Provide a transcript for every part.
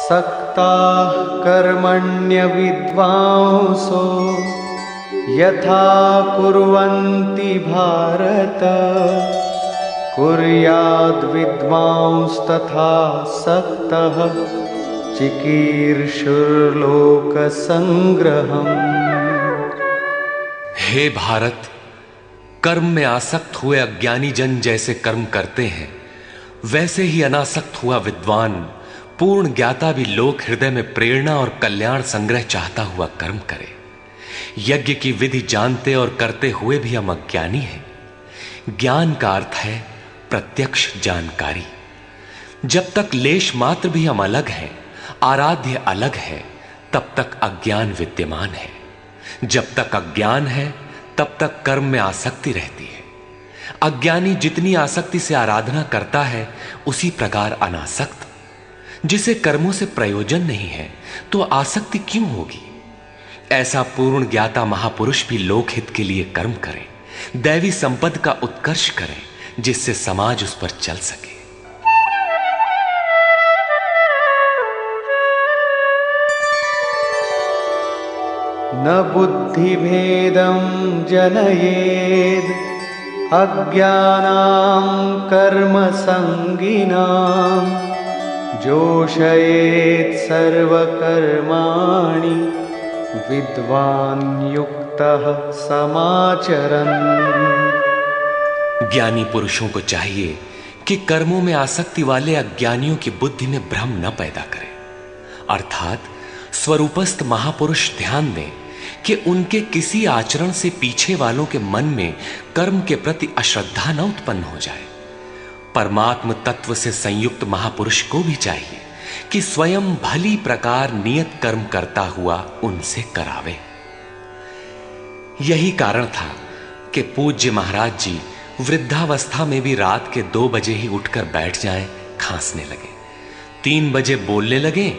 सक्ताः कर्मण्य विद्वांसो यथा कुर्वन्ति भारत कुर्याद् विद्वांस्तथा सक्तः चिकीर्षुर्लोकसंग्रहम्। हे भारत, कर्म में आसक्त हुए अज्ञानी जन जैसे कर्म करते हैं, वैसे ही अनासक्त हुआ विद्वान पूर्ण ज्ञाता भी लोक हृदय में प्रेरणा और कल्याण संग्रह चाहता हुआ कर्म करे। यज्ञ की विधि जानते और करते हुए भी हम अज्ञानी हैं। ज्ञान का अर्थ है प्रत्यक्ष जानकारी। जब तक लेश मात्र भी हम अलग हैं, आराध्य अलग है, तब तक अज्ञान विद्यमान है। जब तक अज्ञान है, तब तक कर्म में आसक्ति रहती है। अज्ञानी जितनी आसक्ति से आराधना करता है, उसी प्रकार अनासक्त, जिसे कर्मों से प्रयोजन नहीं है, तो आसक्ति क्यों होगी? ऐसा पूर्ण ज्ञाता महापुरुष भी लोकहित के लिए कर्म करें, दैवी संपद का उत्कर्ष करें, जिससे समाज उस पर चल सके। न बुद्धिभेदं जनयेद् अज्ञानां कर्मसंगिनां जोषयेत् सर्वकर्माणि विद्वान् युक्तः समाचरन्। ज्ञानी पुरुषों को चाहिए कि कर्मों में आसक्ति वाले अज्ञानियों की बुद्धि में भ्रम न पैदा करें, अर्थात स्वरूपस्थ महापुरुष ध्यान दें कि उनके किसी आचरण से पीछे वालों के मन में कर्म के प्रति अश्रद्धा न उत्पन्न हो जाए। परमात्म तत्व से संयुक्त महापुरुष को भी चाहिए कि स्वयं भली प्रकार नियत कर्म करता हुआ उनसे करावे। यही कारण था कि पूज्य महाराज जी वृद्धावस्था में भी रात के 2 बजे ही उठकर बैठ जाएं, खांसने लगे। 3 बजे बोलने लगे,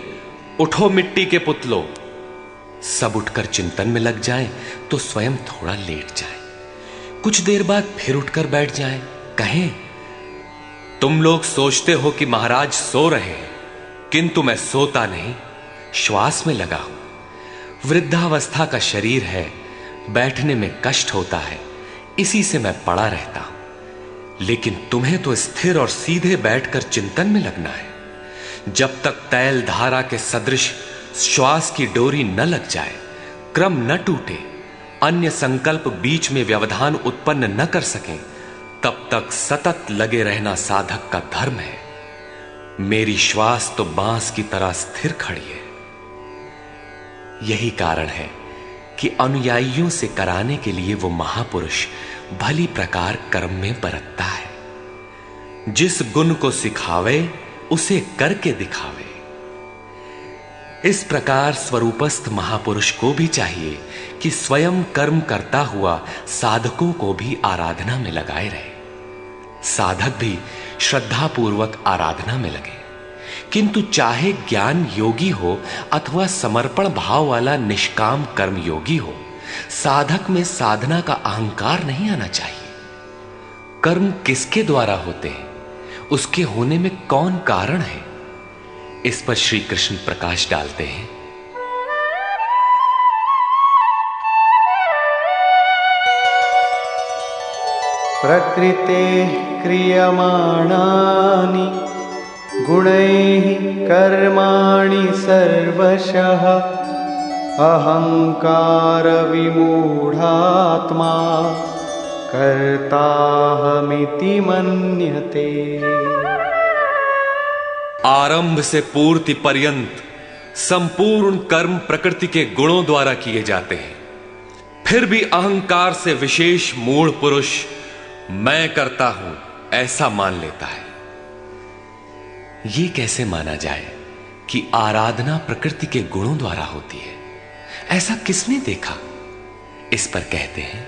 उठो मिट्टी के पुतलो। सब उठकर चिंतन में लग जाएं तो स्वयं थोड़ा लेट जाएं। कुछ देर बाद फिर उठकर बैठ जाएं, कहें, तुम लोग सोचते हो कि महाराज सो रहे हैं, किंतु मैं सोता नहीं, श्वास में लगा हूं। वृद्धावस्था का शरीर है, बैठने में कष्ट होता है, इसी से मैं पड़ा रहता हूं। लेकिन तुम्हें तो स्थिर और सीधे बैठकर चिंतन में लगना है। जब तक तैल धारा के सदृश श्वास की डोरी न लग जाए, क्रम न टूटे, अन्य संकल्प बीच में व्यवधान उत्पन्न न कर सकें, तब तक सतत लगे रहना साधक का धर्म है। मेरी श्वास तो बांस की तरह स्थिर खड़ी है। यही कारण है कि अनुयायियों से कराने के लिए वो महापुरुष भली प्रकार कर्म में बरतता है। जिस गुण को सिखावे उसे करके दिखावे। इस प्रकार स्वरूपस्थ महापुरुष को भी चाहिए कि स्वयं कर्म करता हुआ साधकों को भी आराधना में लगाए रहे। साधक भी श्रद्धापूर्वक आराधना में लगे, किंतु चाहे ज्ञान योगी हो अथवा समर्पण भाव वाला निष्काम कर्म योगी हो, साधक में साधना का अहंकार नहीं आना चाहिए। कर्म किसके द्वारा होते हैं, उसके होने में कौन कारण है, इस पर श्री कृष्ण प्रकाश डालते हैं। प्रकृते क्रियमाणानि गुणैः कर्माणि सर्वशः अहंकार विमूढ़ात्मा कर्ताहमिति मन्यते। आरंभ से पूर्ति पर्यंत संपूर्ण कर्म प्रकृति के गुणों द्वारा किए जाते हैं। फिर भी अहंकार से विशेष मूढ़ पुरुष मैं करता हूं ऐसा मान लेता है। यह कैसे माना जाए कि आराधना प्रकृति के गुणों द्वारा होती है? ऐसा किसने देखा? इस पर कहते हैं,